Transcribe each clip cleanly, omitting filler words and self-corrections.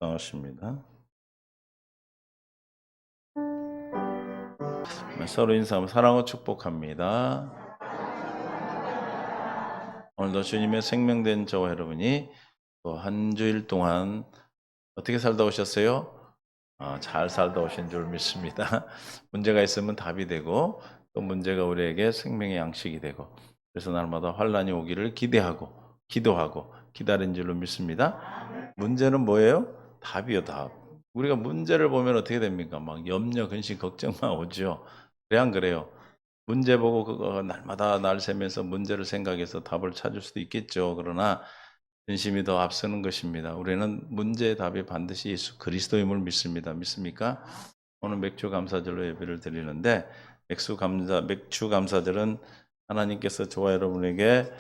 반갑습니다. 서로 인사하면 사랑과 축복합니다. 오늘도 주님의 생명된 저와 여러분이 또 한 주일 동안 어떻게 살다 오셨어요? 잘 살다 오신 줄 믿습니다. 문제가 있으면 답이 되고 또 문제가 우리에게 생명의 양식이 되고 그래서 날마다 환란이 오기를 기대하고 기도하고 기다린 줄로 믿습니다. 문제는 뭐예요? 답이요, 답. 우리가 문제를 보면 어떻게 됩니까? 막 염려, 근심, 걱정만 오죠. 그래 안 그래요? 문제 보고 그거 날마다 날 새면서 문제를 생각해서 답을 찾을 수도 있겠죠. 그러나 근심이 더 앞서는 것입니다. 우리는 문제의 답이 반드시 예수 그리스도임을 믿습니다. 믿습니까? 오늘 맥주 감사절로 예배를 드리는데 맥주 감사절은 하나님께서 저와 여러분에게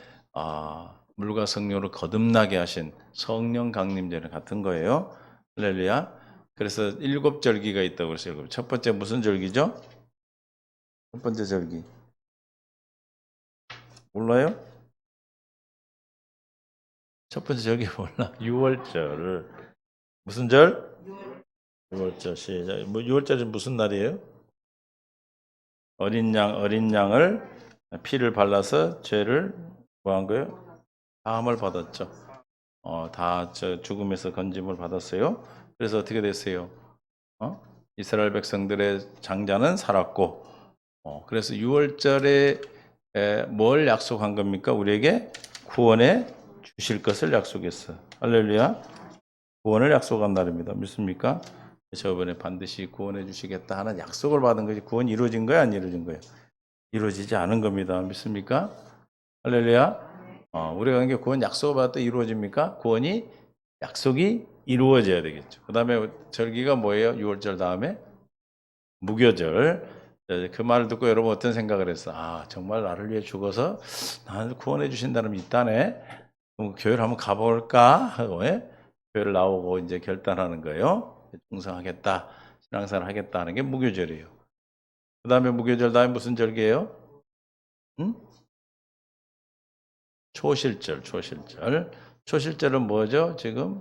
물과 성령으로 거듭나게 하신 성령 강림절 같은 거예요. 할렐루야. 그래서 7절기가 있다고 그랬어요. 첫 번째 무슨 절기죠? 첫 번째 절기. 몰라요? 첫 번째 절기 몰라. 6월절. 무슨 절? 6월절 시작. 뭐 6월절이 무슨 날이에요? 어린 양을 피를 발라서 죄를 뭐 한 거예요? 사함을 받았죠. 다 죽음에서 건짐을 받았어요. 그래서 어떻게 됐어요? 이스라엘 백성들의 장자는 살았고, 그래서 6월절에 뭘 약속한 겁니까? 우리에게 구원해 주실 것을 약속했어. 할렐루야. 구원을 약속한 날입니다. 믿습니까? 저번에 반드시 구원해 주시겠다 하는 약속을 받은 것이 구원이 이루어진 거야, 안 이루어진 거예요? 이루어지지 않은 겁니다. 믿습니까? 할렐루야. 우리가 이게 구원 약속을 받았다 이루어집니까? 구원이 약속이 이루어져야 되겠죠. 그 다음에 절기가 뭐예요? 6월절 다음에 무교절. 그 말을 듣고 여러분 어떤 생각을 했어? 정말 나를 위해 죽어서 나를 구원해 주신다는 게 있다네. 그럼 교회를 한번 가볼까 하고 교회를 나오고 이제 결단하는 거예요. 충성하겠다, 신앙생활 하겠다 하는 게 무교절이에요. 그 다음에 무교절 다음에 무슨 절기예요? 응? 초실절, 초실절. 초실절은 뭐죠? 지금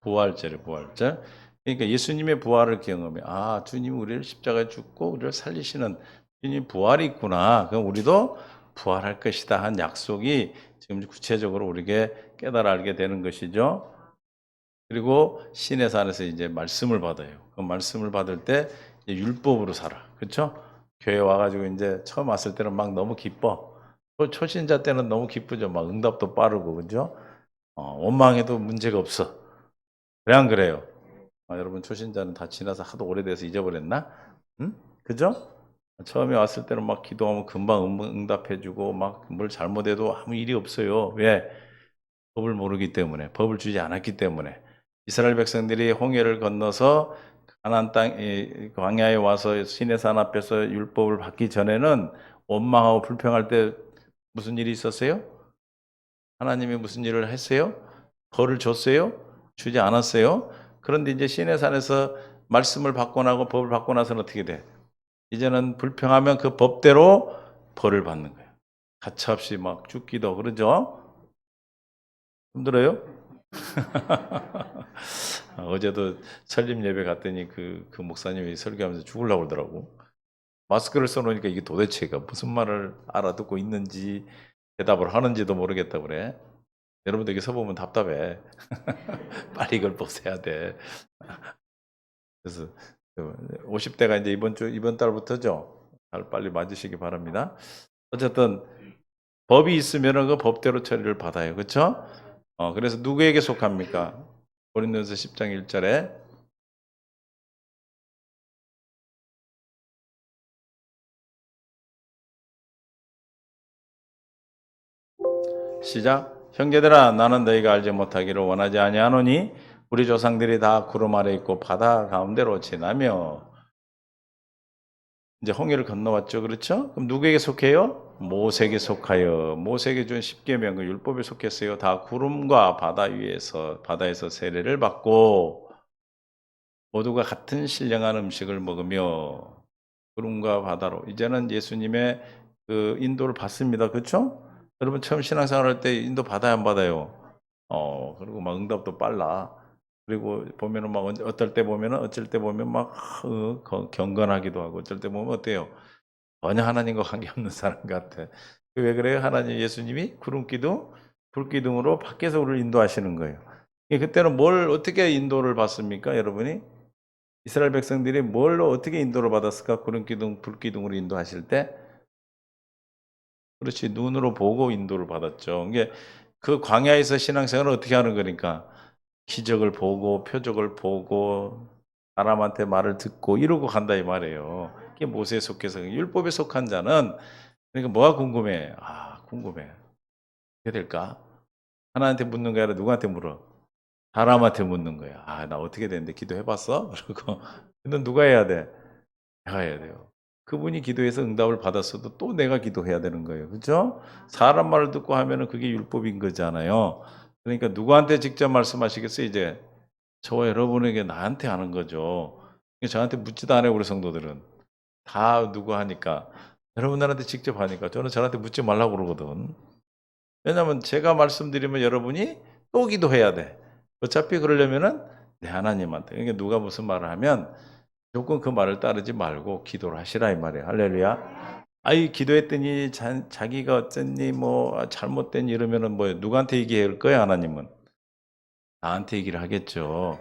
부활절이에요, 부활절. 그러니까 예수님의 부활을 경험해. 주님이 우리를 십자가에 죽고 우리를 살리시는 주님 부활이 있구나. 그럼 우리도 부활할 것이다 한 약속이 지금 구체적으로 우리에게 깨달아 알게 되는 것이죠. 그리고 신의 산에서 이제 말씀을 받아요. 그 말씀을 받을 때 율법으로 살아. 그렇죠? 교회 와가지고 이제 처음 왔을 때는 막 너무 기뻐. 또 초신자 때는 너무 기쁘죠. 막 응답도 빠르고, 그죠? 원망해도 문제가 없어. 그래 안 그래요? 여러분 초신자는 다 지나서 하도 오래돼서 잊어버렸나? 응? 그죠? 처음에 왔을 때는 막 기도하면 금방 응답해주고 막 뭘 잘못해도 아무 일이 없어요. 왜? 법을 모르기 때문에, 법을 주지 않았기 때문에. 이스라엘 백성들이 홍해를 건너서 가나안 땅 광야에 와서 시내산 앞에서 율법을 받기 전에는 원망하고 불평할 때 무슨 일이 있었어요? 하나님이 무슨 일을 했어요? 벌을 줬어요? 주지 않았어요? 그런데 이제 시내산에서 말씀을 받고 나고 법을 받고 나서는 어떻게 돼? 이제는 불평하면 그 법대로 벌을 받는 거예요. 가차없이 막 죽기도 그러죠? 힘들어요? 어제도 설립 예배 갔더니 그 목사님이 설교하면서 죽으려고 그러더라고. 마스크를 써놓으니까 이게 도대체가 무슨 말을 알아듣고 있는지 대답을 하는지도 모르겠다 그래. 여러분들 여기 서보면 답답해. 빨리 이걸 보셔야 돼. 그래서 50대가 이제 이번 달부터죠. 잘 빨리 맞으시기 바랍니다. 어쨌든 법이 있으면은 그 법대로 처리를 받아요. 그렇죠? 그래서 누구에게 속합니까? 고린도전서 10장 1절에 시작. 형제들아 나는 너희가 알지 못하기를 원하지 아니하노니 우리 조상들이 다 구름 아래 있고 바다 가운데로 지나며 이제 홍해를 건너왔죠. 그렇죠? 그럼 누구에게 속해요? 모세에게 속하여 모세에게 준 십계명 그 율법에 속했어요. 다 구름과 바다 위에서 바다에서 세례를 받고 모두가 같은 신령한 음식을 먹으며 구름과 바다로 이제는 예수님의 그 인도를 받습니다. 그렇죠? 여러분 처음 신앙생활 할 때 인도 받아야 안 받아요? 그리고 막 응답도 빨라. 그리고 보면은 막 어떨 때 보면은 어쩔 때 보면 막 경건하기도 하고 어쩔 때 보면 어때요? 전혀 하나님과 관계없는 사람 같아. 왜 그래요? 하나님 예수님이 구름 기둥, 불 기둥으로 밖에서 우리를 인도하시는 거예요. 그때는 뭘 어떻게 인도를 받습니까, 여러분이? 이스라엘 백성들이 뭘로 어떻게 인도를 받았을까? 구름 기둥, 불 기둥으로 인도하실 때, 그렇지 눈으로 보고 인도를 받았죠. 이게 그 광야에서 신앙생활을 어떻게 하는 거니까 기적을 보고 표적을 보고 사람한테 말을 듣고 이러고 간다 이 말이에요. 이게 모세에 속해서 율법에 속한 자는 그러니까 뭐가 궁금해? 아, 궁금해. 어떻게 될까? 하나님한테 묻는 게 아니라 누구한테 물어? 사람한테 묻는 거야. 아, 나 어떻게 되는데 기도해 봤어? 그러고 근데 누가 해야 돼? 내가 해야 돼요. 그분이 기도해서 응답을 받았어도 또 내가 기도해야 되는 거예요. 그죠? 사람 말을 듣고 하면은 그게 율법인 거잖아요. 그러니까 누구한테 직접 말씀하시겠어요, 이제? 저와 여러분에게 나한테 하는 거죠. 저한테 묻지도 않아요, 우리 성도들은. 다 누구 하니까. 여러분들한테 직접 하니까. 저는 저한테 묻지 말라고 그러거든. 왜냐면 제가 말씀드리면 여러분이 또 기도해야 돼. 어차피 그러려면은 내 하나님한테. 그러니까 누가 무슨 말을 하면 무조건 그 말을 따르지 말고 기도를 하시라 이 말이에요. 할렐루야. 아이 기도했더니 자기가 어쨌니 뭐 잘못된 이러면은 뭐 누구한테 얘기할 거야 하나님은? 나한테 얘기를 하겠죠.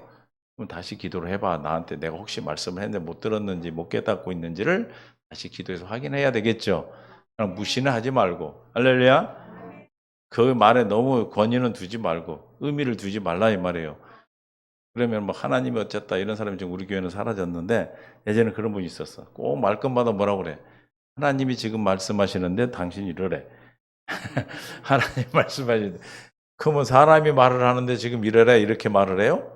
그럼 다시 기도를 해봐. 나한테 내가 혹시 말씀을 했는데 못 들었는지 못 깨닫고 있는지를 다시 기도해서 확인해야 되겠죠. 그냥 무시는 하지 말고. 할렐루야. 그 말에 너무 권위는 두지 말고 의미를 두지 말라 이 말이에요. 그러면 뭐 하나님이 어쨌다 이런 사람이 지금 우리 교회는 사라졌는데 예전에 그런 분이 있었어. 꼭 말끝마다 뭐라고 그래. 하나님이 지금 말씀하시는데 당신이 이러래. 하나님 말씀하시는데 그러면 사람이 말을 하는데 지금 이러래 이렇게 말을 해요?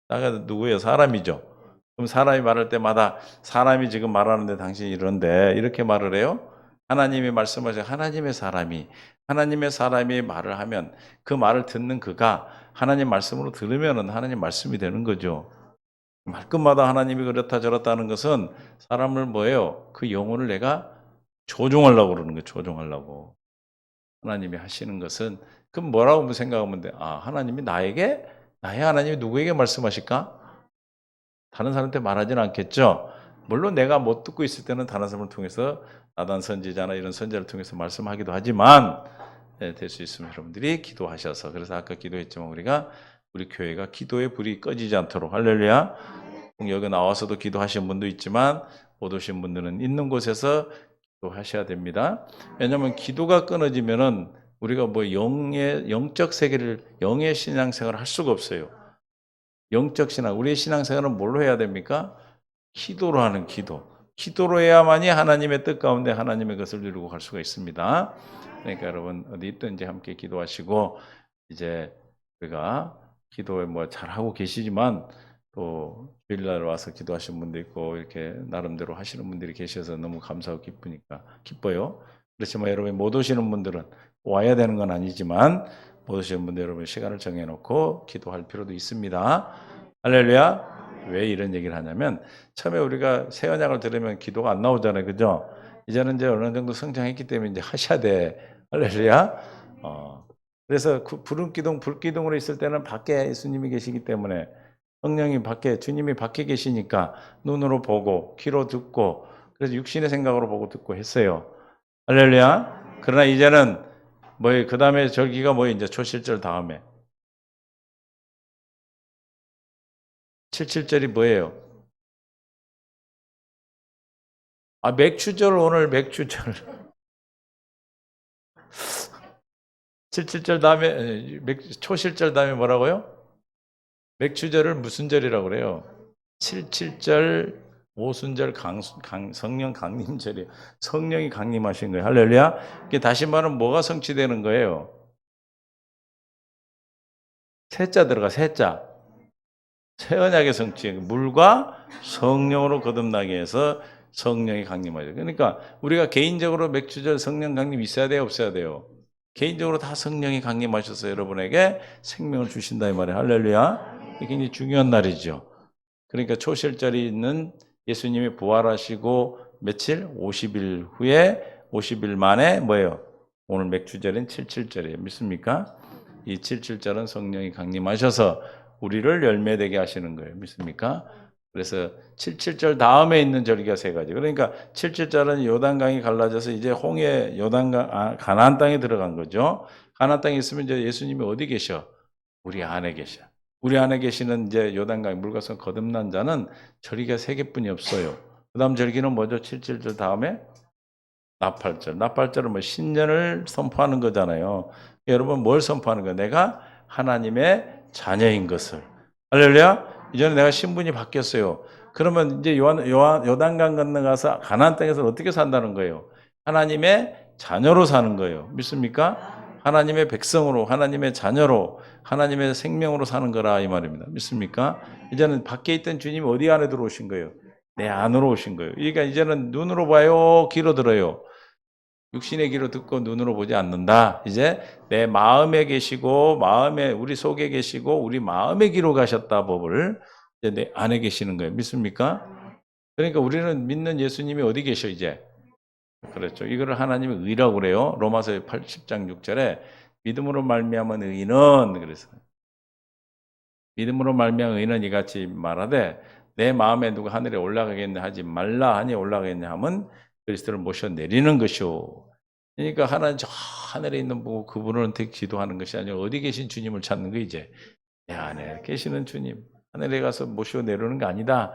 나가 누구예요? 사람이죠. 그럼 사람이 말할 때마다 사람이 지금 말하는데 당신이 이런데 이렇게 말을 해요? 하나님이 말씀하셔 하나님의 사람이 말을 하면 그 말을 듣는 그가 하나님 말씀으로 들으면은 하나님 말씀이 되는 거죠. 말끝마다 하나님이 그렇다 저렇다 하는 것은 사람을 뭐예요? 그 영혼을 내가 조종하려고 그러는 거예요. 조종하려고. 하나님이 하시는 것은 그럼 뭐라고 생각하면 돼? 아, 하나님이 나의 하나님이 누구에게 말씀하실까? 다른 사람한테 말하지는 않겠죠. 물론 내가 못 듣고 있을 때는 다른 사람을 통해서 나단 선지자나 이런 선지자를 통해서 말씀하기도 하지만 될 수 있으면 여러분들이 기도하셔서 그래서 아까 기도했지만 우리 교회가 기도의 불이 꺼지지 않도록 할렐루야. 여기 나와서도 기도하신 분도 있지만 못 오신 분들은 있는 곳에서 기도하셔야 됩니다. 왜냐하면 기도가 끊어지면은 우리가 뭐 영적 세계를 영의 신앙생활을 할 수가 없어요. 영적 신앙, 우리의 신앙생활은 뭘로 해야 됩니까? 기도로 하는 기도. 기도로 해야만이 하나님의 뜻 가운데 하나님의 것을 이루고 갈 수가 있습니다. 그러니까 여러분 어디 있든지 함께 기도하시고 이제 우리가 기도에 뭐 잘하고 계시지만 또 주일날 와서 기도하시는 분도 있고 이렇게 나름대로 하시는 분들이 계셔서 너무 감사하고 기뻐요. 그렇지만 여러분 못 오시는 분들은 와야 되는 건 아니지만 못 오시는 분들 여러분 시간을 정해놓고 기도할 필요도 있습니다. 할렐루야. 왜 이런 얘기를 하냐면 처음에 우리가 새 언약을 들으면 기도가 안 나오잖아요. 그죠? 이제는 이제 어느 정도 성장했기 때문에 이제 하셔야 돼. 할렐루야. 그래서 불은 기둥, 불기둥으로 있을 때는 밖에 예수님이 계시기 때문에 성령이 밖에, 주님이 밖에 계시니까 눈으로 보고, 귀로 듣고, 그래서 육신의 생각으로 보고 듣고 했어요. 할렐루야. 그러나 이제는 그 다음에 절기가 이제 초실절 다음에. 77절이 뭐예요? 아, 맥주절 오늘 맥주절. 77절 다음에 초실절 다음에 뭐라고요? 맥주절을 무슨 절이라고 그래요? 77절 오순절 성령 강림절이에요. 성령이 강림하신 거예요. 할렐루야. 이게 다시 말하면 뭐가 성취되는 거예요? 세자 들어가 세자. 새 언약의 성취. 물과 성령으로 거듭나게 해서 성령이 강림하죠. 그러니까 우리가 개인적으로 맥주절 성령 강림 있어야 돼요, 없어야 돼요? 개인적으로 다 성령이 강림하셔서 여러분에게 생명을 주신다 이 말이에요. 할렐루야. 이게 굉장히 중요한 날이죠. 그러니까 초실절이 있는 예수님이 부활하시고 며칠? 50일 후에 50일 만에 뭐예요? 오늘 맥주절인 77절이에요. 믿습니까? 이 77절은 성령이 강림하셔서 우리를 열매되게 하시는 거예요. 믿습니까? 그래서 77절 다음에 있는 절기가 세 가지. 그러니까 77절은 요단강이 갈라져서 이제 홍해 요단강 가나안 땅에 들어간 거죠. 가나안 땅에 있으면 이제 예수님이 어디 계셔? 우리 안에 계셔. 우리 안에 계시는 이제 요단강 물가서 거듭난 자는 절기가 세 개뿐이 없어요. 그다음 절기는 뭐죠? 77절 다음에 나팔절. 나팔절은 뭐 신년을 선포하는 거잖아요. 여러분 뭘 선포하는 거예요? 내가 하나님의 자녀인 것을. 할렐루야. 이제는 내가 신분이 바뀌었어요. 그러면 이제 요단강 건너가서 가나안 땅에서 어떻게 산다는 거예요? 하나님의 자녀로 사는 거예요. 믿습니까? 하나님의 백성으로, 하나님의 자녀로, 하나님의 생명으로 사는 거라 이 말입니다. 믿습니까? 이제는 밖에 있던 주님이 어디 안에 들어오신 거예요? 내 안으로 오신 거예요. 그러니까 이제는 눈으로 봐요, 귀로 들어요. 육신의 귀로 듣고 눈으로 보지 않는다. 이제 내 마음에 계시고 마음에 우리 속에 계시고 우리 마음의 귀로 가셨다 법을 이제 내 안에 계시는 거예요. 믿습니까? 그러니까 우리는 믿는 예수님이 어디 계셔 이제? 그렇죠. 이거를 하나님의 의라고 그래요. 로마서 10장 6절에 믿음으로 말미암은 의인은 그래서 믿음으로 말미암은 의인은 이같이 말하되 내 마음에 누가 하늘에 올라가겠냐 하지 말라 하니 올라가겠냐 하면 그리스도를 모셔 내리는 것이오. 그러니까 하나님 저 하늘에 있는 분 그분한테 기도하는 것이 아니라 어디 계신 주님을 찾는 거 이제 내 안에 계시는 주님 하늘에 가서 모셔 내리는 거 아니다.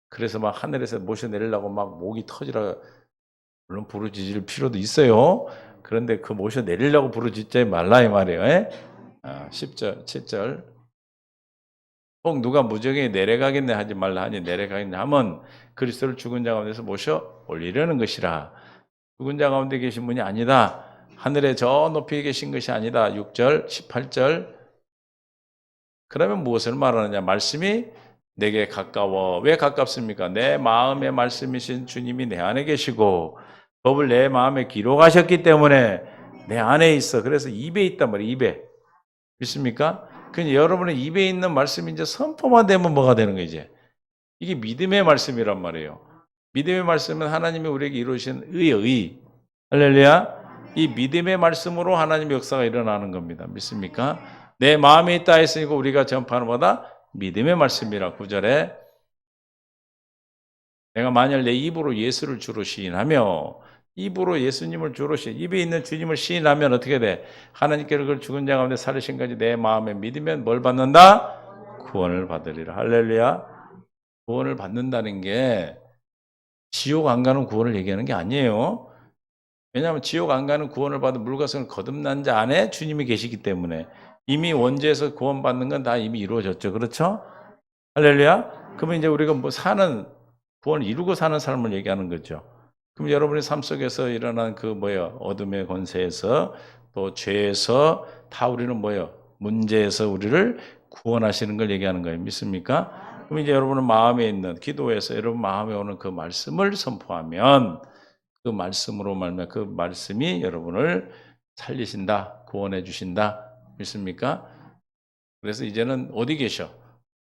그래서 막 하늘에서 모셔 내리려고 막 목이 터지라 물론 부르짖을 필요도 있어요. 그런데 그 모셔 내리려고 부르짖지 말라 이 말이에요. 10절 7절 혹 누가 무정에 내려가겠네 하지 말라 하니 내려가겠네 하면 그리스도를 죽은 자 가운데서 모셔 올리려는 것이라. 죽은 자 가운데 계신 분이 아니다. 하늘에 저 높이 계신 것이 아니다. 6절 18절 그러면 무엇을 말하느냐. 말씀이 내게 가까워. 왜 가깝습니까? 내 마음의 말씀이신 주님이 내 안에 계시고 법을 내 마음에 기록하셨기 때문에 내 안에 있어. 그래서 입에 있단 말이에요. 입에. 믿습니까? 그러니까 여러분의 입에 있는 말씀이 이제 선포만 되면 뭐가 되는 거예요, 이제? 이게 믿음의 말씀이란 말이에요. 믿음의 말씀은 하나님이 우리에게 이루신 의. 할렐루야. 이 믿음의 말씀으로 하나님의 역사가 일어나는 겁니다. 믿습니까? 내 마음에 있다 했으니까 우리가 전파하는 보다 믿음의 말씀이라 9절에 내가 만일 내 입으로 예수를 주로 시인하며 입으로 예수님을 주로 입에 있는 주님을 시인하면 어떻게 돼? 하나님께서 그걸 죽은 자 가운데 살리신 까지 내 마음에 믿으면 뭘 받는다? 구원을 받으리라. 할렐루야. 구원을 받는다는 게 지옥 안 가는 구원을 얘기하는 게 아니에요. 왜냐하면 지옥 안 가는 구원을 받은 물가성을 거듭난 자 안에 주님이 계시기 때문에 이미 원죄에서 구원받는 건 다 이미 이루어졌죠. 그렇죠? 할렐루야. 그러면 이제 우리가 뭐 사는 구원을 이루고 사는 삶을 얘기하는 거죠. 그럼 여러분의 삶 속에서 일어난 그 어둠의 권세에서 또 죄에서 다 우리는 문제에서 우리를 구원하시는 걸 얘기하는 거예요. 믿습니까? 그럼 이제 여러분은 마음에 있는 기도에서 여러분 마음에 오는 그 말씀을 선포하면 그 말씀으로 말면 그 말씀이 여러분을 살리신다, 구원해 주신다. 믿습니까? 그래서 이제는 어디 계셔?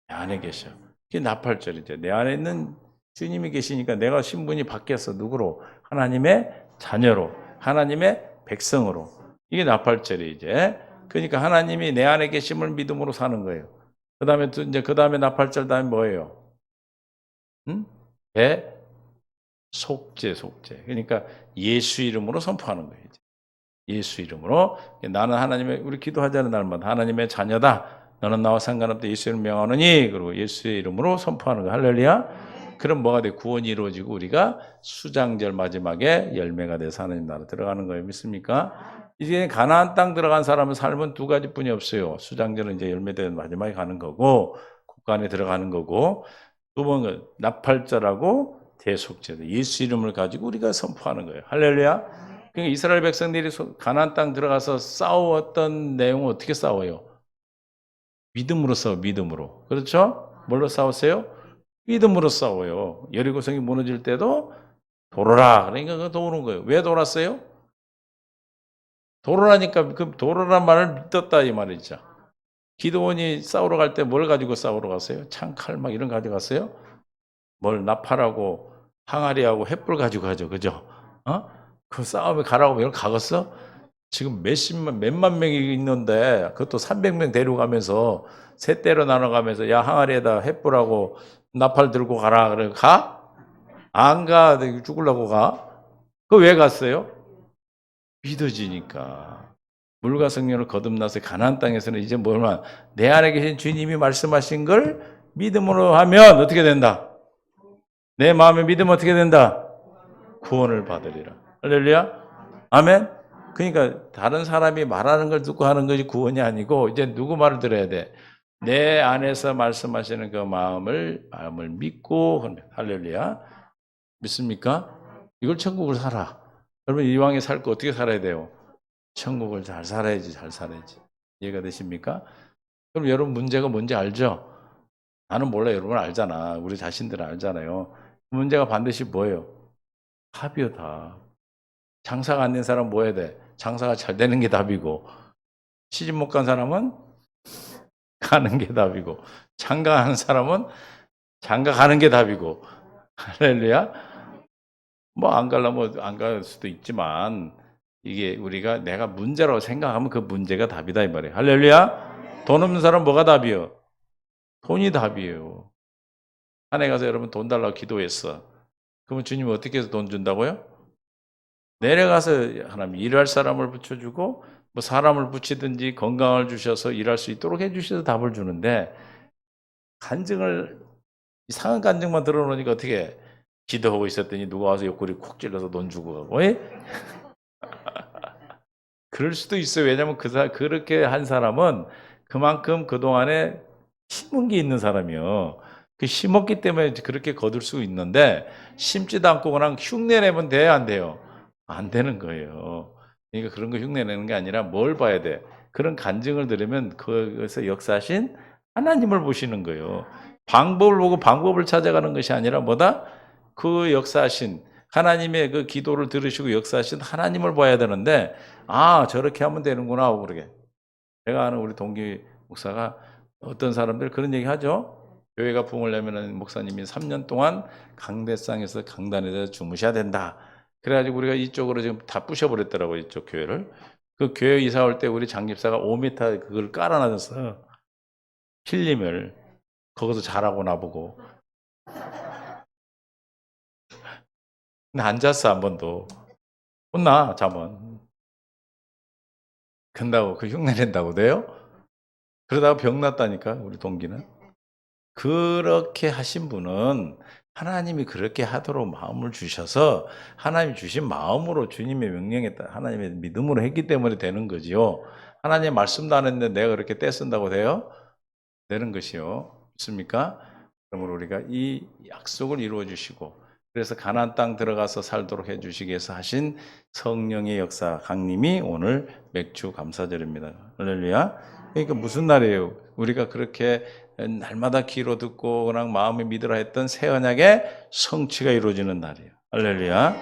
내 안에 계셔. 그게 나팔절이죠. 내 안에 있는 주님이 계시니까 내가 신분이 바뀌었어. 누구로? 하나님의 자녀로, 하나님의 백성으로. 이게 나팔절이 이제. 그러니까 하나님이 내 안에 계심을 믿음으로 사는 거예요. 그다음에 이제 그다음에 나팔절 다음에 뭐예요? 속죄. 그러니까 예수 이름으로 선포하는 거예요. 예수 이름으로 나는 하나님의 우리 기도하자는 날마다 하나님의 자녀다. 너는 나와 상관없다. 예수 이름 명하노니 그리고 예수의 이름으로 선포하는 거. 할렐루야. 그럼 뭐가 돼? 구원이 이루어지고 우리가 수장절 마지막에 열매가 돼서 하나님 나라 들어가는 거예요. 믿습니까? 이제 가나안 땅 들어간 사람은 삶은 두 가지뿐이 없어요. 수장절은 이제 열매되는 마지막에 가는 거고 국간에 들어가는 거고 두 번은 나팔절하고 대속죄도 예수 이름을 가지고 우리가 선포하는 거예요. 할렐루야. 그러니까 이스라엘 백성들이 가나안 땅 들어가서 싸웠던 내용은 어떻게 싸워요? 믿음으로 싸워, 믿음으로. 그렇죠? 뭘로 싸웠어요? 믿음으로 싸워요. 여리고성이 무너질 때도 돌아라. 그러니까 그 도는 거예요. 왜 돌았어요? 돌아라니까 그 돌아란 말을 믿었다 이 말이죠. 기도원이 싸우러 갈 때 뭘 가지고 싸우러 갔어요? 창칼 막 이런 가져갔어요? 뭘 나팔하고 항아리하고 횃불 가지고 가죠. 그죠? 그 싸움에 가라고 이런 가겠어? 지금 몇만 명이 있는데 그것도 300명 데려가면서 세 대로 나눠가면서 야 항아리에다 횃불하고 나팔 들고 가라. 그래 가? 안 가. 죽으려고 가? 그 왜 갔어요? 믿어지니까. 물과 성령을 거듭나서 가나안 땅에서는 이제 뭐만 내 안에 계신 주님이 말씀하신 걸 믿음으로 하면 어떻게 된다? 내 마음에 믿으면 어떻게 된다? 구원을 받으리라. 할렐루야. 아멘. 그러니까 다른 사람이 말하는 걸 듣고 하는 것이 구원이 아니고 이제 누구 말을 들어야 돼? 내 안에서 말씀하시는 그 마음을 믿고 할렐루야. 믿습니까? 이걸 천국을 살아. 여러분 이왕에 살 거 어떻게 살아야 돼요? 천국을 잘 살아야지, 잘 살아야지. 이해가 되십니까? 그럼 여러분 문제가 뭔지 알죠? 나는 몰라. 여러분 알잖아. 우리 자신들은 알잖아요. 문제가 반드시 뭐예요? 답이요, 답. 장사가 안 된 사람은 뭐 해야 돼? 장사가 잘 되는 게 답이고, 시집 못 간 사람은 가는 게 답이고, 장가 가는 사람은 장가 가는 게 답이고, 할렐루야? 뭐 안 가려면 안 갈 수도 있지만, 이게 우리가 내가 문제라고 생각하면 그 문제가 답이다 이 말이에요. 할렐루야? 돈 없는 사람 뭐가 답이에요? 돈이 답이에요. 산에 가서 여러분 돈 달라고 기도했어. 그러면 주님이 어떻게 해서 돈 준다고요? 내려가서 하나님 일할 사람을 붙여주고 뭐 사람을 붙이든지 건강을 주셔서 일할 수 있도록 해주셔서 답을 주는데 간증을 이상한 간증만 들어놓으니까 어떻게 해? 기도하고 있었더니 누가 와서 옆구리 콕 찔러서 돈 주고 가고 그럴 수도 있어요. 왜냐하면 그렇게 한 사람은 그만큼 그동안에 심은 게 있는 사람이요. 그 심었기 때문에 그렇게 거둘 수 있는데 심지도 않고 그냥 흉내내면 돼요, 안 돼요? 안 되는 거예요. 그러니까 그런 거 흉내내는 게 아니라 뭘 봐야 돼? 그런 간증을 들으면 그것에서 역사하신 하나님을 보시는 거예요. 방법을 보고 방법을 찾아가는 것이 아니라 뭐다? 그 역사하신 하나님의 그 기도를 들으시고 역사하신 하나님을 봐야 되는데 아 저렇게 하면 되는구나 하고 그러게. 제가 아는 우리 동기 목사가 어떤 사람들 그런 얘기 하죠. 교회가 부흥을 내면은 목사님이 3년 동안 강대상에서 강단에서 주무셔야 된다. 그래가지고 우리가 이쪽으로 지금 다 부셔버렸더라고요. 이쪽 교회를. 그 교회 이사 올 때 우리 장집사가 5m 그걸 깔아놔서 필름을 거기서 자라고 나보고. 근데 안 잤어 한 번도. 혼나 잠은. 근다고 그 흉내 낸다고 돼요? 그러다가 병 났다니까 우리 동기는. 그렇게 하신 분은 하나님이 그렇게 하도록 마음을 주셔서 하나님이 주신 마음으로 주님의 명령에 따라 하나님의 믿음으로 했기 때문에 되는 거지요. 하나님의 말씀도 안 했는데 내가 그렇게 떼쓴다고 돼요? 되는 것이요. 믿습니까? 그러므로 우리가 이 약속을 이루어 주시고 그래서 가나안 땅 들어가서 살도록 해 주시기 위해서 하신 성령의 역사 강림이 오늘 맥주 감사절입니다. 할렐루야. 그러니까 무슨 날이에요? 우리가 그렇게 날마다 귀로 듣고 그냥 마음에 믿으라 했던 새 언약의 성취가 이루어지는 날이에요. 할렐루야.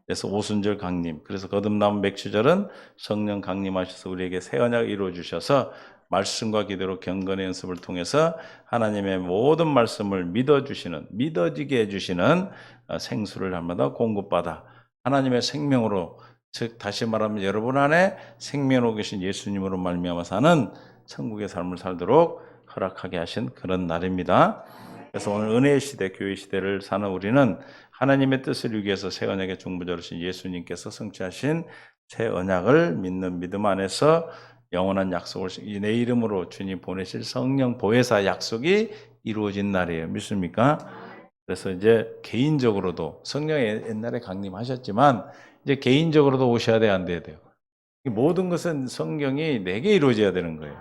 그래서 오순절 강림, 그래서 거듭남 맥주절은 성령 강림하셔서 우리에게 새 언약을 이루어 주셔서 말씀과 기도로 경건의 연습을 통해서 하나님의 모든 말씀을 믿어주시는, 믿어지게 해주시는 생수를 날마다 공급받아 하나님의 생명으로, 즉 다시 말하면 여러분 안에 생명으로 계신 예수님으로 말미암아 사는 천국의 삶을 살도록 허락하게 하신 그런 날입니다. 그래서 오늘 은혜의 시대, 교회 시대를 사는 우리는 하나님의 뜻을 이루기 위해서 새 언약의 중보자로신 예수님께서 성취하신 새 언약을 믿는 믿음 안에서 영원한 약속을 내 이름으로 주님 보내실 성령 보혜사 약속이 이루어진 날이에요. 믿습니까? 그래서 이제 개인적으로도 성령이 옛날에 강림하셨지만 이제 개인적으로도 오셔야 돼, 안 돼야 돼요? 모든 것은 성경이 내게 이루어져야 되는 거예요.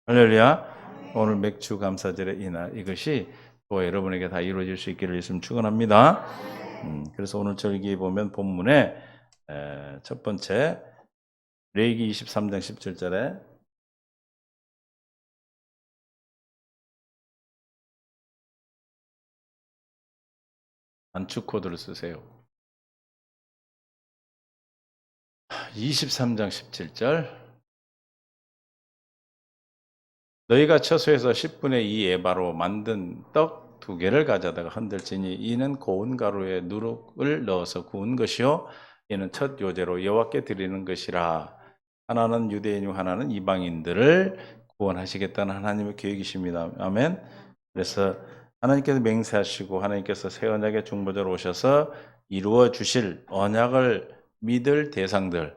할렐루야. 오늘 맥주 감사절의 이날 이것이 또 여러분에게 다 이루어질 수 있기를 예수님 축원합니다. 그래서 오늘 절기에 보면 본문에 첫 번째 레위기 23장 17절에 안축 코드를 쓰세요. 23장 17절 너희가 처소에서 10분의 2 에바로 만든 떡 2개를 가져다가 흔들지니 이는 고운 가루에 누룩을 넣어서 구운 것이요 이는 첫 요제로 여호와께 드리는 것이라. 하나는 유대인이고 하나는 이방인들을 구원하시겠다는 하나님의 계획이십니다. 아멘. 그래서 하나님께서 맹세하시고 하나님께서 새 언약의 중보자로 오셔서 이루어 주실 언약을 믿을 대상들,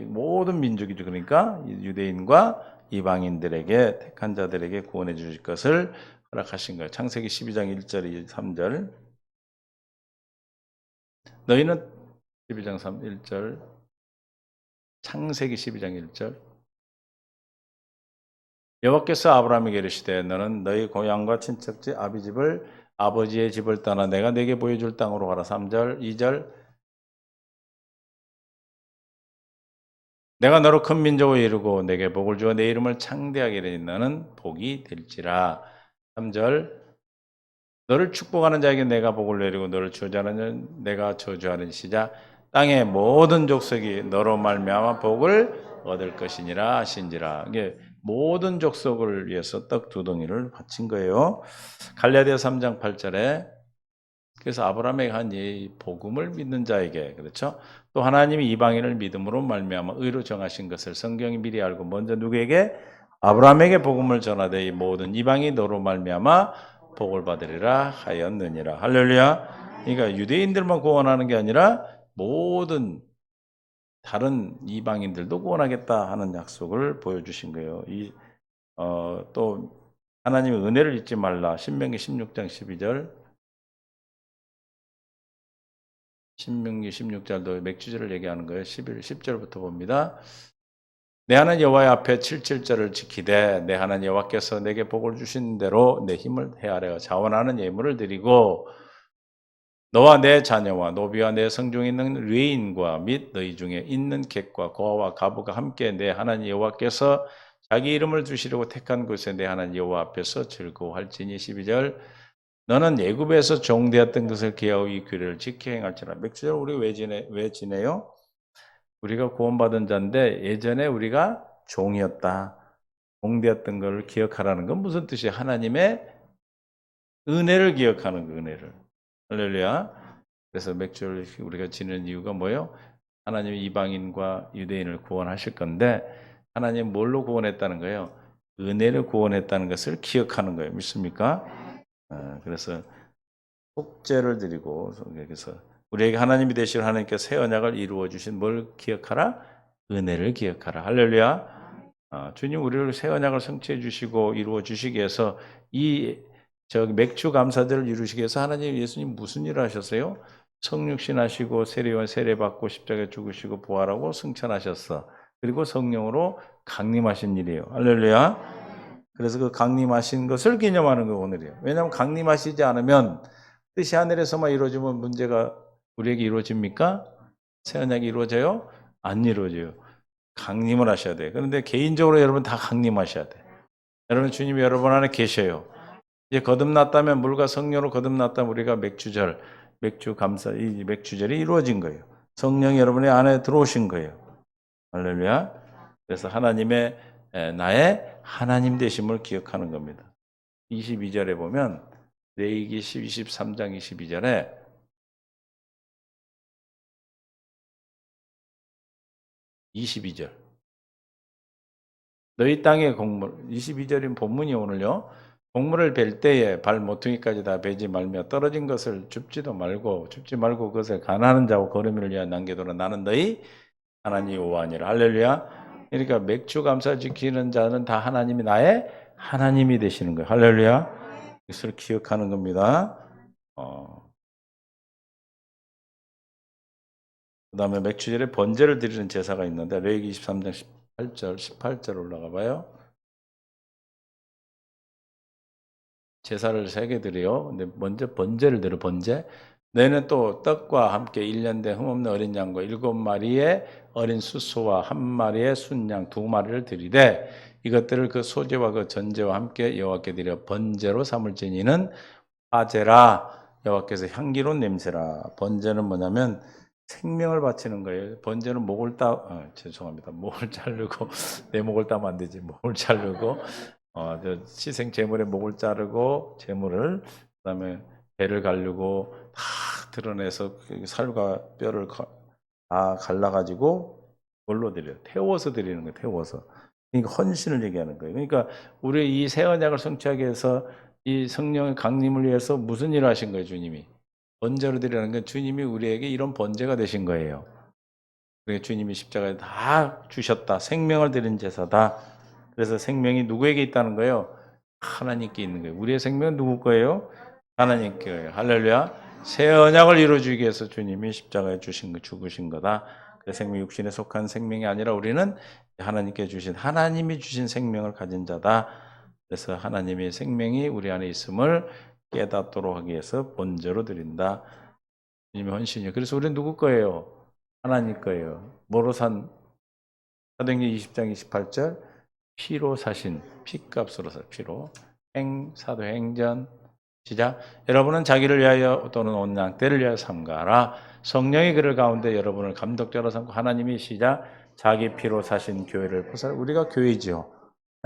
모든 민족이죠. 그러니까 유대인과 이방인들에게 택한 자들에게 구원해 주실 것을 허락하신 거예요. 창세기 12장 1절 3절. 너희는 12장 3, 1절. 창세기 12장 1절. 여호와께서 아브라함에게 이르시되 너는 너희 고향과 친척집 아버지의 집을 떠나 내가 네게 보여줄 땅으로 가라. 3절 2절. 내가 너로 큰 민족을 이루고 내게 복을 주어 내 이름을 창대하게 하리니 너는 복이 될지라. 3절. 너를 축복하는 자에게 내가 복을 내리고 너를 저주하는 내가 저주하는 시자 땅의 모든 족속이 너로 말미암아 복을 얻을 것이니라 하신지라. 이게 모든 족속을 위해서 떡 두 덩이를 바친 거예요. 갈라디아 3장 8절에 그래서 아브라함에게 한 이 복음을 믿는 자에게 그렇죠. 또 하나님이 이방인을 믿음으로 말미암아 의로 정하신 것을 성경이 미리 알고 먼저 누구에게 아브라함에게 복음을 전하되 이 모든 이방이 너로 말미암아 복을 받으리라 하였느니라. 할렐루야. 그러니까 유대인들만 구원하는 게 아니라 모든 다른 이방인들도 구원하겠다 하는 약속을 보여주신 거예요. 또 하나님의 은혜를 잊지 말라. 신명기 16장 12절. 신명기 16절도 맥주절을 얘기하는 거예요. 10절부터 봅니다. 내 하나님 여호와의 앞에 77절을 지키되 내 하나님 여호와께서 내게 복을 주신 대로 내 힘을 헤아려 자원하는 예물을 드리고 너와 내 자녀와 노비와 내 성중에 있는 레인과 및 너희 중에 있는 객과 고아와 가부가 함께 내 하나님 여호와께서 자기 이름을 두시려고 택한 곳에 내 하나님 여호와 앞에서 즐거워할지니. 12절. 너는 애굽에서 종되었던 것을 기하고 이 규례를 지켜 행할지라. 맥주절 우리 왜 지내요? 우리가 구원받은 자인데 예전에 우리가 종이었다. 종되었던 것을 기억하라는 건 무슨 뜻이에요? 하나님의 은혜를 기억하는 그 은혜를. 할렐루야. 그래서 맥주를 우리가 지내는 이유가 뭐예요? 하나님이 이방인과 유대인을 구원하실 건데 하나님 뭘로 구원했다는 거예요? 은혜를 구원했다는 것을 기억하는 거예요. 믿습니까? 그래서 속죄를 드리고 그래서 우리에게 하나님이 되실 하나님께서 새 언약을 이루어 주신 뭘 기억하라? 은혜를 기억하라. 할렐루야. 주님 우리를 새 언약을 성취해 주시고 이루어 주시기 위해서 맥주 감사절을 이루시기 위해서 하나님 예수님 무슨 일을 하셨어요? 성육신 하시고 세례 받고 십자가에 죽으시고 부활하고 승천하셨어. 그리고 성령으로 강림하신 일이에요. 할렐루야. 그래서 그 강림하신 것을 기념하는 거 오늘이에요. 왜냐하면 강림하시지 않으면 뜻이 하늘에서만 이루어지면 문제가 우리에게 이루어집니까? 새 언약이 이루어져요? 안 이루어져요. 강림을 하셔야 돼요. 그런데 개인적으로 여러분 다 강림하셔야 돼요. 여러분 주님이 여러분 안에 계셔요. 이제 거듭났다면 물과 성령으로 거듭났다면 우리가 이 맥주절이 이루어진 거예요. 성령이 여러분의 안에 들어오신 거예요. 할렐루야. 그래서 나의 하나님 되심을 기억하는 겁니다. 22절에 보면 레위기 23장 22절에 22절 너희 땅의 곡물 22절인 본문이 오늘요. 곡물을 벨 때에 발 모퉁이까지 다 베지 말며 떨어진 것을 줍지 말고 그것을 가난한 자와 거름을 위하여 남겨두라. 나는 너희 하나님 여호와니라. 할렐루야. 그러니까 맥주 감사 지키는 자는 다 하나님이 나의 하나님이 되시는 거예요. 할렐루야. 이것을 기억하는 겁니다. 그 다음에 맥주절에 번제를 드리는 제사가 있는데 레위기 23장 18절 올라가 봐요. 제사를 3개 드려요. 근데 먼저 번제를 드려 번제. 너희는 또 떡과 함께 1년 된 흠없는 어린 양과 7마리의 어린 숫소와 1마리의 순양 2마리를 드리되 이것들을 그 소제와 그 전제와 함께 여호와께 드려 번제로 삼을지니 이는 화제라. 여호와께서 향기로운 냄새라. 번제는 뭐냐면 생명을 바치는 거예요. 번제는 죄송합니다. 목을 자르고 내 목을 따면 안 되지. 목을 자르고 희생 제물의 목을 자르고 제물을 그다음에 배를 가르고 다 드러내서 살과 뼈를 다 갈라가지고 뭘로 드려요? 태워서 드리는 거예요. 태워서. 그러니까 헌신을 얘기하는 거예요. 그러니까 우리 이 새 언약을 성취하기 위해서 이 성령의 강림을 위해서 무슨 일을 하신 거예요, 주님이? 번제로 드리라는 건 주님이 우리에게 이런 번제가 되신 거예요. 그러니까 주님이 십자가에 다 주셨다. 생명을 드린 제사다. 그래서 생명이 누구에게 있다는 거예요? 하나님께 있는 거예요. 우리의 생명은 누구 거예요? 하나님께 거예요. 할렐루야. 새 언약을 이루어주기 위해서 주님이 십자가에 주신 거, 죽으신 거다. 그 생명 육신에 속한 생명이 아니라 우리는 하나님께 주신 하나님이 주신 생명을 가진 자다. 그래서 하나님의 생명이 우리 안에 있음을 깨닫도록 하기 위해서 번제로 드린다. 주님의 헌신이요. 그래서 우리는 누구 거예요? 하나님 거예요. 뭐로 산? 사도행전 20장 28절 피로 사신, 피값으로 사 피로. 사도행전 시작. 여러분은 자기를 위하여 또는 온 양떼를 위하여 삼가라. 성령이 그를 가운데 여러분을 감독자로 삼고 하나님이 시작. 자기 피로 사신 교회를 포사. 우리가 교회지요.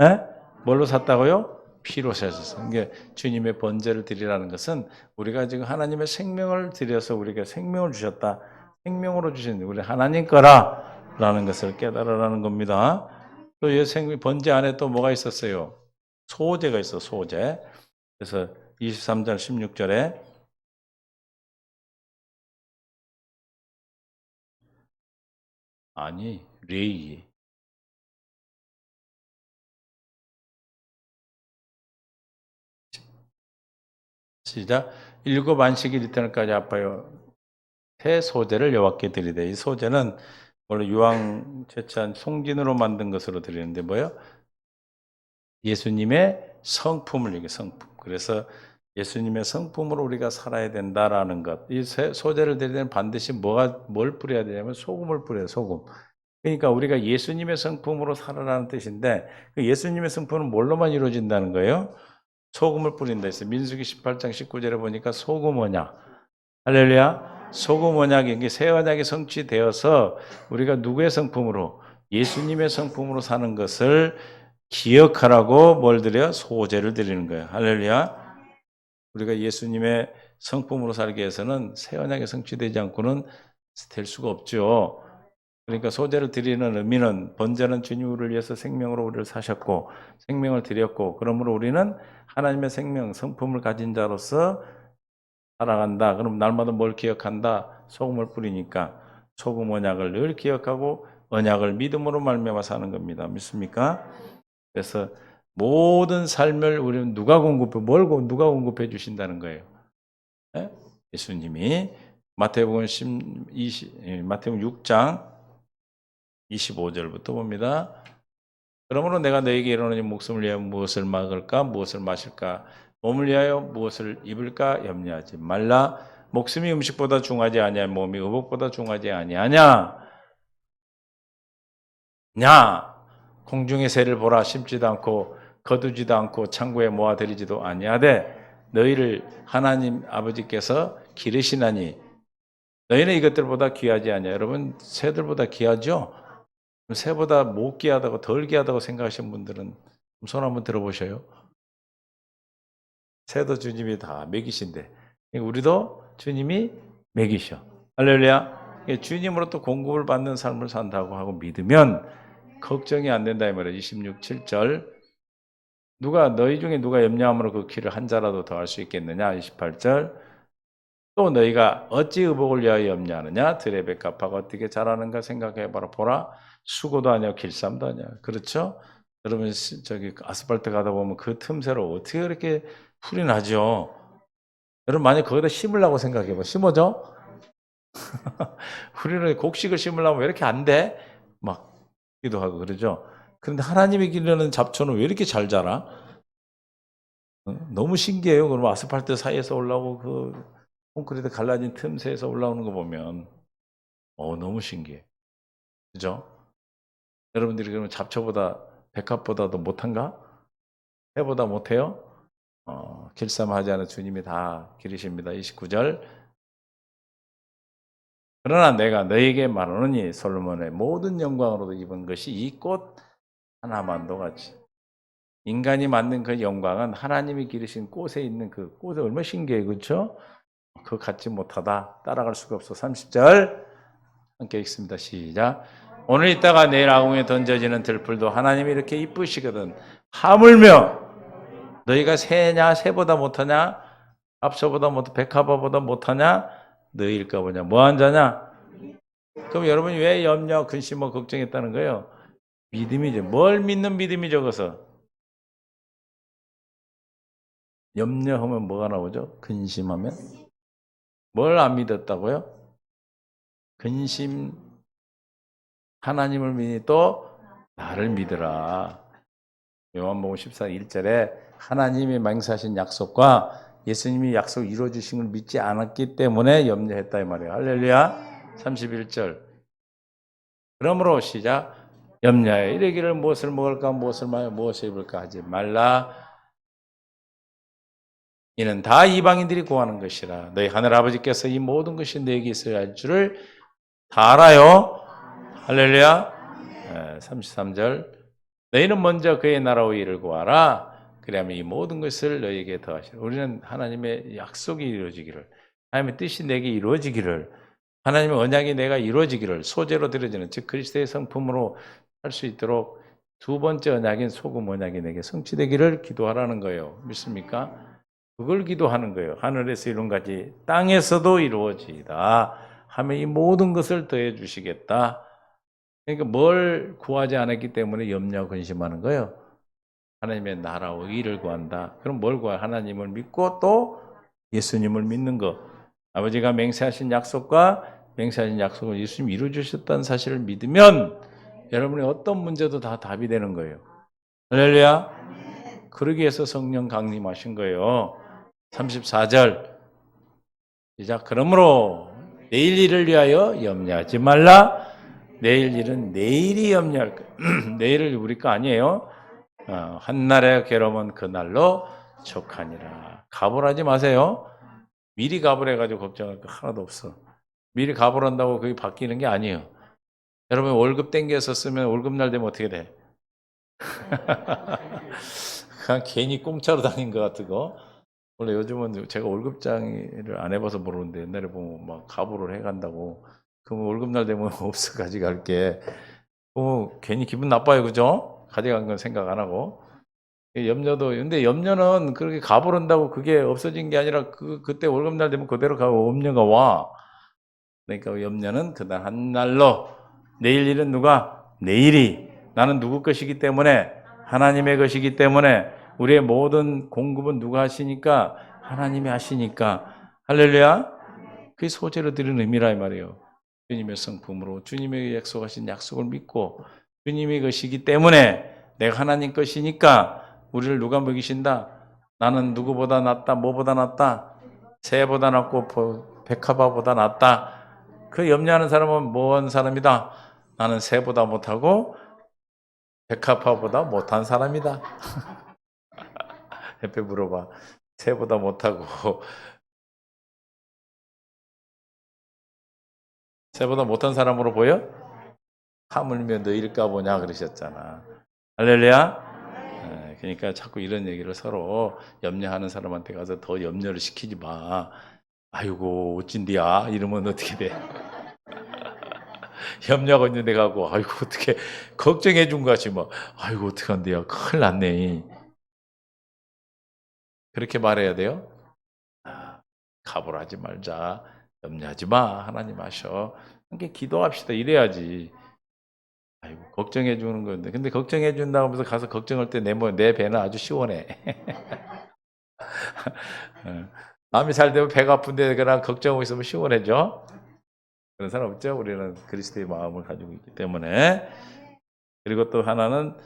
에? 뭘로 샀다고요? 피로 사셨어. 이게 주님의 번제를 드리라는 것은 우리가 지금 하나님의 생명을 드려서 우리가 생명을 주셨다. 생명으로 주신 우리 하나님 거라라는 것을 깨달으라는 겁니다. 또 이 번제 안에 또 뭐가 있었어요? 소제가 있어. 소제. 그래서 23절 16절에 아니 레이 시작. 일곱 안식일 이튿날까지 아파요. 새 소제를 여호와께 드리되 이 소제는 원래 유황 채취한 송진으로 만든 것으로 드리는데 뭐예요? 예수님의 성품을 얘기해 성품. 그래서 예수님의 성품으로 우리가 살아야 된다라는 것. 이 소제를 드릴 때는 반드시 뭘 뿌려야 되냐면 소금을 뿌려요. 소금. 그러니까 우리가 예수님의 성품으로 살아라는 뜻인데 그 예수님의 성품은 뭘로만 이루어진다는 거예요? 소금을 뿌린다 했어요. 민수기 18장 19절에 보니까 소금 언약. 할렐루야. 소금 언약이 이게 새 언약이 성취되어서 우리가 누구의 성품으로 예수님의 성품으로 사는 것을 기억하라고 뭘 드려? 소제를 드리는 거예요. 할렐루야. 우리가 예수님의 성품으로 살기 위해서는 새 언약이 성취되지 않고는 될 수가 없죠. 그러니까 소제를 드리는 의미는 번제는 주님 우리를 위해서 생명으로 우리를 사셨고 생명을 드렸고 그러므로 우리는 하나님의 생명, 성품을 가진 자로서 살아간다. 그럼 날마다 뭘 기억한다? 소금을 뿌리니까 소금 언약을 늘 기억하고 언약을 믿음으로 말미암아 사는 겁니다. 믿습니까? 그래서 모든 삶을 우리는 누가 공급해 주신다는 거예요? 네? 예수님이 마태복음 6장 25절부터 봅니다. 그러므로 내가 너에게 이르노니 목숨을 위하여 무엇을 먹을까 무엇을 마실까 몸을 위하여 무엇을 입을까 염려하지 말라. 목숨이 음식보다 중하지 아니하며 몸이 의복보다 중하지 아니하냐. 공중의 새를 보라. 심지도 않고 거두지도 않고 창고에 모아들이지도 아니하되 너희를 하나님 아버지께서 기르시나니 너희는 이것들보다 귀하지 아니하냐. 여러분 새들보다 귀하죠? 새보다 못 귀하다고 덜 귀하다고 생각하시는 분들은 손 한번 들어보셔요. 새도 주님이 다 먹이신데 우리도 주님이 먹이셔. 할렐루야. 주님으로 또 공급을 받는 삶을 산다고 하고 믿으면 걱정이 안 된다 이 말이에요. 26, 7절 너희 중에 누가 염려함으로 그 키를 한 자라도 더 할 수 있겠느냐. 28절 또 너희가 어찌 의복을 위하여 염려하느냐. 들의 백합화가 어떻게 자라는가 생각해봐라. 보라 수고도 아니야 길쌈도 아니야. 그렇죠? 여러분 저기 아스팔트 가다 보면 그 틈새로 어떻게 그렇게 풀이 나죠? 여러분 만약 거기다 심으려고 생각해봐. 심어져? 우리는 곡식을 심으려면 왜 이렇게 안 돼? 막 기도하고 그러죠. 그런데 하나님이 기르는 잡초는 왜 이렇게 잘 자라? 너무 신기해요. 그럼 아스팔트 사이에서 올라오고 그 콘크리트 갈라진 틈새에서 올라오는 거 보면 너무 신기해. 그죠? 여러분들이 그러면 잡초보다 백합보다도 못한가? 해보다 못해요? 길쌈하지 않은 주님이 다 기르십니다. 29절 그러나 내가 너에게 말하노니 솔로몬의 모든 영광으로도 입은 것이 이 꽃 하나만도 같이 인간이 만든 그 영광은 하나님이 기르신 꽃에 있는 그 꽃에 얼마나 신기해 그렇죠? 그거 갖지 못하다 따라갈 수가 없어. 30절 함께 읽습니다. 시작 오늘 있다가 내일 아궁에 던져지는 들풀도 하나님이 이렇게 이쁘시거든. 하물며 너희가 새냐 새보다 못하냐 앞서보다 못 백합화보다 못하냐 너희일까 보냐 뭐한 자냐. 그럼 여러분이 왜 염려 근심하고 걱정했다는 거예요? 믿음이죠. 뭘 믿는 믿음이 적어서. 염려하면 뭐가 나오죠? 근심하면 뭘 안 믿었다고요? 근심. 하나님을 믿니 또 나를 믿으라. 요한복음 14 1절에 하나님이 맹세하신 약속과 예수님이 약속 이루어 주신 걸 믿지 않았기 때문에 염려했다 이 말이에요. 할렐루야. 31절. 그러므로 시작. 염려해 이르기를 무엇을 먹을까 무엇을 마여 무엇을 입을까 하지 말라. 이는 다 이방인들이 구하는 것이라. 너희 하늘 아버지께서 이 모든 것이 너에게 있어야 할 줄을 다 알아요. 할렐루야. 33절. 너희는 먼저 그의 나라와 일을 구하라. 그러면 이 모든 것을 너희에게 더하시라. 우리는 하나님의 약속이 이루어지기를, 하나님의 뜻이 내게 이루어지기를, 하나님의 언약이 내가 이루어지기를 소재로 드려지는 즉 그리스도의 성품으로 할 수 있도록 두 번째 언약인 소금 언약이 내게 성취되기를 기도하라는 거예요. 믿습니까? 그걸 기도하는 거예요. 하늘에서 이룬 같이 땅에서도 이루어지이다 하면 이 모든 것을 더해 주시겠다. 그러니까 뭘 구하지 않았기 때문에 염려 근심하는 거예요. 하나님의 나라와 의를 구한다. 그럼 뭘 구하? 하나님을 믿고 또 예수님을 믿는 거. 아버지가 맹세하신 약속과 맹세하신 약속을 예수님이 이루어 주셨다는 사실을 믿으면 여러분의 어떤 문제도 다 답이 되는 거예요. 할렐루야. 그러기 위해서 성령 강림하신 거예요. 34절 시작. 그러므로 내일 일을 위하여 염려하지 말라. 내일 일은 내일이 염려할 거예요. 내일을 우리 거 아니에요. 한날의 괴로움은 그날로 족하니라. 가불하지 마세요. 미리 가불해가지고 걱정할 거 하나도 없어. 미리 가불한다고 그게 바뀌는 게 아니에요. 여러분 월급 땡겨서 쓰면 월급날 되면 어떻게 돼? 그냥 괜히 공짜로 다닌 것 같고. 원래 요즘은 제가 월급장을 안 해봐서 모르는데 옛날에 보면 막 가불을 해간다고. 그럼 월급날 되면 없어 가져갈게. 괜히 기분 나빠요, 그죠? 가져간 건 생각 안 하고. 염려도, 근데 염려는 그렇게 가버린다고 그게 없어진 게 아니라 그때 월급날 되면 그대로 가고 염려가 와. 그러니까 염려는 그날 한 날로. 내일 일은 누가? 내일이. 나는 누구 것이기 때문에? 하나님의 것이기 때문에. 우리의 모든 공급은 누가 하시니까? 하나님이 하시니까. 할렐루야. 그게 소재로 드리는 의미라 이 말이에요. 주님의 성품으로 주님의 약속하신 약속을 믿고 주님의 것이기 때문에 내가 하나님 것이니까 우리를 누가 먹이신다? 나는 누구보다 낫다. 뭐보다 낫다? 새보다 낫고 백합화보다 낫다. 그 염려하는 사람은 뭐한 사람이다? 나는 새보다 못하고 백합화보다 못한 사람이다. 옆에 물어봐. 새보다 못하고 새보다 못한 사람으로 보여? 하물며 너일까 보냐 그러셨잖아. 할렐루야. 그러니까 자꾸 이런 얘기를 서로 염려하는 사람한테 가서 더 염려를 시키지 마. 아이고 어찐디야 이러면 어떻게 돼? 염려하고 있는데 가고 아이고 어떻게 걱정해 준 거지 뭐. 아이고 어떡한데요. 큰일 났네. 그렇게 말해야 돼요? 가불하지 말자. 염려하지 마. 하나님 하셔. 함께 기도합시다. 이래야지. 아이고 걱정해 주는 건데. 근데 걱정해 준다고 하면서 가서 걱정할 때 내 배는 아주 시원해. 마음이 잘 되면 배가 아픈데 그냥 걱정하고 있으면 시원해져. 그런 사람 없죠? 우리는 그리스도의 마음을 가지고 있기 때문에. 그리고 또 하나는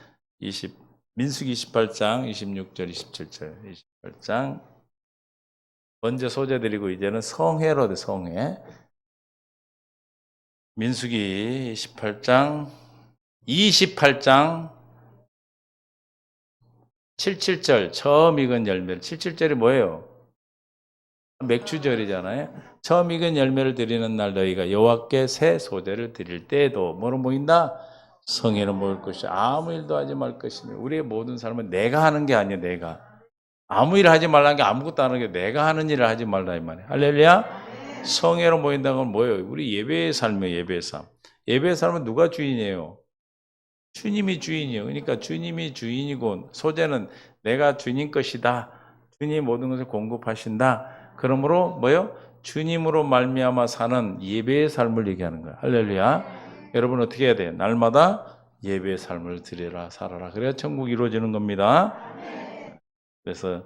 민수기 28장 26절 27절 28장 먼저 소재 드리고 이제는 성회로 돼. 성회. 민수기 28장 77절 처음 익은 열매. 77절이 뭐예요? 맥주절이잖아요. 처음 익은 열매를 드리는 날 너희가 여호와께 새 소재를 드릴 때에도 뭐로 모인다? 성회로 모일 것이 아무 일도 하지 말 것이며. 우리의 모든 삶은 내가 하는 게 아니에요. 내가 아무 일 하지 말라는 게 아무것도 안 하는 게 내가 하는 일을 하지 말라 이 말이에요. 할렐루야. 성회로 모인다는 건 뭐예요? 우리 예배의 삶이에요. 예배의 삶. 예배의 삶은 누가 주인이에요? 주님이 주인이에요. 그러니까 주님이 주인이고 소재는 내가 주님 것이다. 주님이 모든 것을 공급하신다. 그러므로 뭐요? 주님으로 말미암아 사는 예배의 삶을 얘기하는 거야. 할렐루야. 여러분 어떻게 해야 돼요? 날마다 예배의 삶을 드려라 살아라. 그래야 천국이 이루어지는 겁니다. 그래서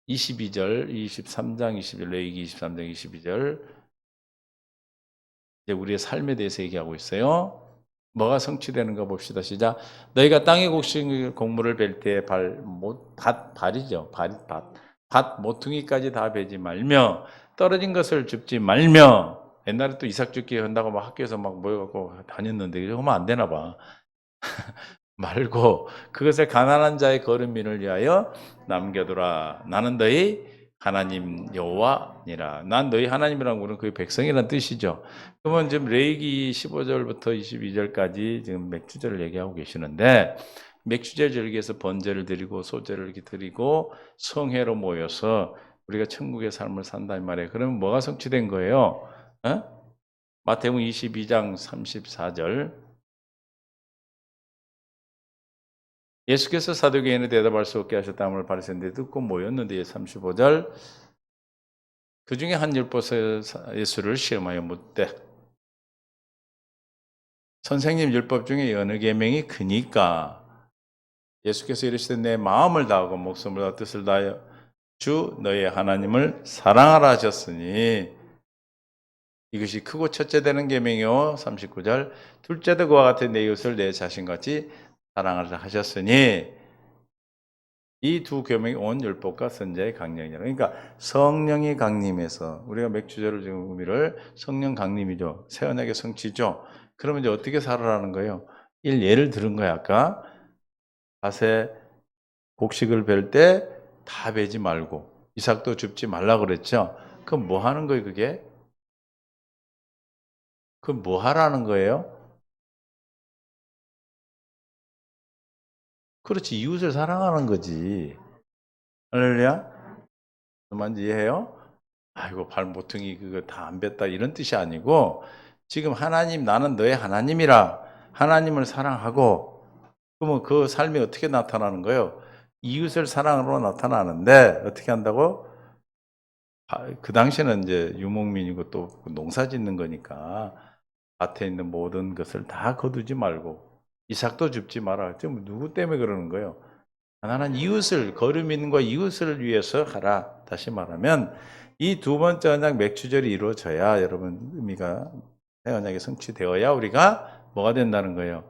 22절, 23장 21, 레위기 23장 22절 이제 우리의 삶에 대해서 얘기하고 있어요. 뭐가 성취되는가 봅시다. 시작. 너희가 땅의 곡식을 벨 때 발이죠. 밭 모퉁이까지 다 베지 말며 떨어진 것을 줍지 말며 옛날에 또 이삭 줍기 한다고 막 학교에서 막 모여갖고 다녔는데 그러면 안 되나 봐. 말고 그것을 가난한 자의 거름민을 위하여 남겨두라. 나는 너희 하나님 여호와니라. 난 너희 하나님이라는 것은 그 백성이라는 뜻이죠. 그러면 지금 레위기 15절부터 22절까지 지금 맥주제를 얘기하고 계시는데 맥주제 절기에서 번제를 드리고 소제를 이렇게 드리고 성회로 모여서 우리가 천국의 삶을 산다 이 말이에요. 그러면 뭐가 성취된 거예요? 마태복음 22장 34절 예수께서 사두개인의 대답할 수 없게 하셨다함을 바리새인들이 듣고 모였는데 35절 그 중에 한 율법사 예수를 시험하여 묻되 선생님 율법 중에 어느 계명이 크니까 예수께서 이르시되 내 마음을 다하고 목숨을 다하고 뜻을 다하여 주 너의 하나님을 사랑하라 하셨으니 이것이 크고 첫째 되는 계명이요 39절 둘째도 그와 같은 내 이웃을 내 자신같이 사랑하라 하셨으니 이 두 계명이 온 율법과 선지자의 강령이라. 그러니까 성령이 강림해서 우리가 맥주제를 지금 의미를 성령 강림이죠. 새 언약의 성취죠. 그러면 이제 어떻게 살아라는 거예요? 예를 들은 거야. 아까 밭에 곡식을 벨 때 다 베지 말고 이삭도 줍지 말라 그랬죠. 그럼 뭐 하는 거예요, 그게? 그럼 뭐 하라는 거예요? 그렇지, 이웃을 사랑하는 거지. 할렐루야? 그만 이해해요? 아이고 발 모퉁이 그거 다 안 뱉다 이런 뜻이 아니고 지금 하나님 나는 너의 하나님이라 하나님을 사랑하고 그러면 그 삶이 어떻게 나타나는 거예요? 이웃을 사랑으로 나타나는데 어떻게 한다고? 그 당시에는 이제 유목민이고 또 농사 짓는 거니까 밭에 있는 모든 것을 다 거두지 말고 이삭도 줍지 마라. 지금 누구 때문에 그러는 거예요? 가난한 이웃을 거류민과 이웃을 위해서 하라. 다시 말하면 이 두 번째 언약 맥주절이 이루어져야 여러분 의미가 새 언약이 성취되어야 우리가 뭐가 된다는 거예요?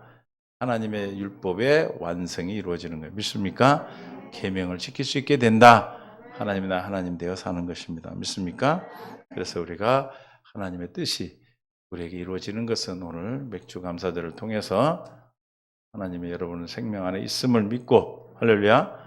하나님의 율법의 완성이 이루어지는 거예요. 믿습니까? 계명을 지킬 수 있게 된다. 하나님이 나 하나님 되어 사는 것입니다. 믿습니까? 그래서 우리가 하나님의 뜻이 우리에게 이루어지는 것은 오늘 맥주 감사절을 통해서 하나님이 여러분의 생명 안에 있음을 믿고 할렐루야.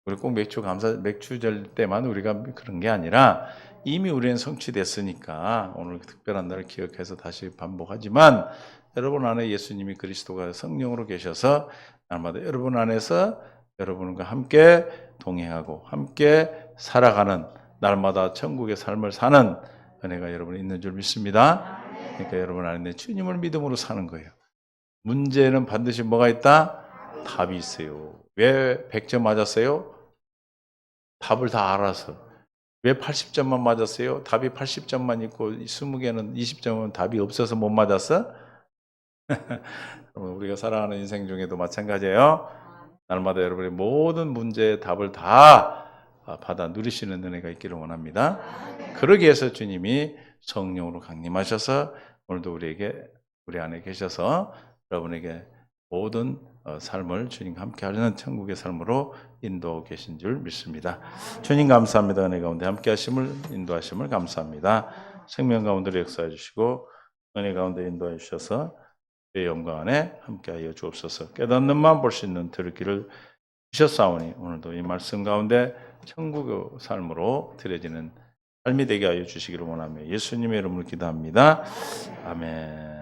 우리 꼭 맥주절 때만 우리가 그런 게 아니라 이미 우리는 성취됐으니까 오늘 특별한 날을 기억해서 다시 반복하지만 여러분 안에 예수님이 그리스도가 성령으로 계셔서 날마다 여러분 안에서 여러분과 함께 동행하고 함께 살아가는 날마다 천국의 삶을 사는 은혜가 여러분이 있는 줄 믿습니다. 그러니까 여러분 안에 주님을 믿음으로 사는 거예요. 문제는 반드시 뭐가 있다? 답이 있어요. 왜 100점 맞았어요? 답을 다 알아서. 왜 80점만 맞았어요? 답이 80점만 있고 20개는 20점은 답이 없어서 못 맞았어? 우리가 살아가는 인생 중에도 마찬가지예요. 날마다 여러분의 모든 문제의 답을 다 받아 누리시는 은혜가 있기를 원합니다. 그러기 위해서 주님이 성령으로 강림하셔서 오늘도 우리 안에 계셔서 여러분에게 모든 삶을 주님과 함께 하려는 천국의 삶으로 인도하고 계신 줄 믿습니다. 주님 감사합니다. 은혜 가운데 함께 하심을 인도하심을 감사합니다. 생명 가운데로 역사해 주시고 은혜 가운데 인도해 주셔서 의 영광 안에 함께하여 주옵소서. 깨닫는 마음 볼 수 있는 들을 주셨사오니 오늘도 이 말씀 가운데 천국의 삶으로 드려지는 삶이 되게 하여 주시기를 원하며 예수님의 이름으로 기도합니다. 아멘.